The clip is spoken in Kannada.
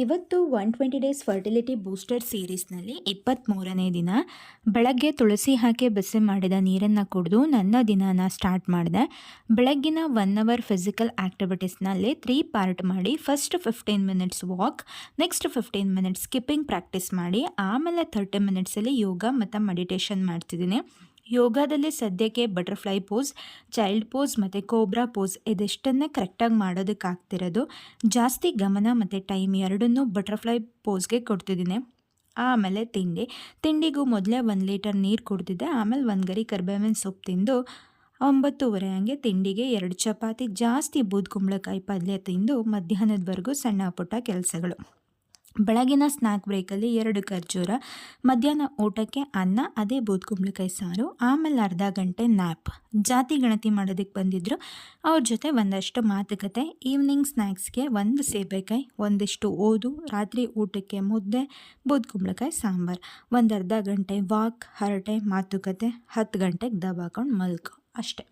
ಇವತ್ತು 120 ಡೇಸ್ ಫರ್ಟಿಲಿಟಿ ಬೂಸ್ಟರ್ ಸೀರೀಸ್ನಲ್ಲಿ 23ನೇ ದಿನ ಬೆಳಗ್ಗೆ ತುಳಸಿ ಹಾಕಿ ಬಿಸಿ ಮಾಡಿದ ನೀರನ್ನು ಕುಡಿದು ನನ್ನ ದಿನನ ಸ್ಟಾರ್ಟ್ ಮಾಡಿದೆ. ಬೆಳಗ್ಗಿನ 1 ಅವರ್ ಫಿಸಿಕಲ್ ಆ್ಯಕ್ಟಿವಿಟೀಸ್ನಲ್ಲಿ 3 ಪಾರ್ಟ್ ಮಾಡಿ first 15 minutes walk, next 15 minutes skipping practice ಮಾಡಿ, ಆಮೇಲೆ 30 ಮಿನಿಟ್ಸಲ್ಲಿ ಯೋಗ ಮತ್ತು ಮೆಡಿಟೇಷನ್ ಮಾಡ್ತಿದ್ದೀನಿ. ಯೋಗದಲ್ಲಿ ಸದ್ಯಕ್ಕೆ ಬಟರ್ಫ್ಲೈ ಪೋಸ್, ಚೈಲ್ಡ್ ಪೋಸ್ ಮತ್ತು ಕೋಬ್ರಾ ಪೋಸ್ ಇದಿಷ್ಟನ್ನೇ ಕರೆಕ್ಟಾಗಿ ಮಾಡೋದಕ್ಕಾಗ್ತಿರೋದು. ಜಾಸ್ತಿ ಗಮನ ಮತ್ತು ಟೈಮ್ ಎರಡನ್ನೂ ಬಟರ್ಫ್ಲೈ ಪೋಸ್ಗೆ ಕೊಡ್ತಿದ್ದೀನಿ. ಆಮೇಲೆ ತಿಂಡಿಗೂ ಮೊದಲೇ 1 ಲೀಟರ್ ನೀರು ಕುಡ್ದಿದ್ದೆ. ಆಮೇಲೆ 1 ಗರಿ ಕರಿಬೇವಿನ ಸೊಪ್ಪು ತಿಂದು 9:30 ಹಂಗೆ ತಿಂಡಿಗೆ 2 ಚಪಾತಿ, ಜಾಸ್ತಿ ಬೂದ್ಕುಂಬಳಕಾಯಿ ಪಲ್ಯ ತಿಂದು ಮಧ್ಯಾಹ್ನದವರೆಗೂ ಸಣ್ಣ ಪುಟ್ಟ ಕೆಲಸಗಳು. ಬೆಳಗಿನ ಸ್ನ್ಯಾಕ್ ಬ್ರೇಕಲ್ಲಿ 2 ಖರ್ಜೂರ, ಮಧ್ಯಾಹ್ನ ಊಟಕ್ಕೆ ಅನ್ನ, ಅದೇ ಬೂದ್ಕುಂಬಳಕಾಯಿ ಸಾರು, ಆಮೇಲೆ ಅರ್ಧ ಗಂಟೆ ನ್ಯಾಪ್. ಜಾತಿ ಗಣತಿ ಮಾಡೋದಕ್ಕೆ ಬಂದಿದ್ದರು, ಅವ್ರ ಜೊತೆ ಒಂದಷ್ಟು ಮಾತುಕತೆ. ಈವ್ನಿಂಗ್ ಸ್ನ್ಯಾಕ್ಸ್ಗೆ 1 ಸೇಬೆಕಾಯಿ, ಒಂದಿಷ್ಟು ಓದು, ರಾತ್ರಿ ಊಟಕ್ಕೆ ಮುದ್ದೆ, ಬೂದ್ಕುಂಬಳಕಾಯಿ ಸಾಂಬಾರು. ಒಂದು ಅರ್ಧ ಗಂಟೆ ವಾಕ್, ಹರಟೆ, ಮಾತುಕತೆ. 10 ಗಂಟೆಗೆ ದಬಾಕೊಂಡು ಮಲ್ಕೊ ಅಷ್ಟೆ.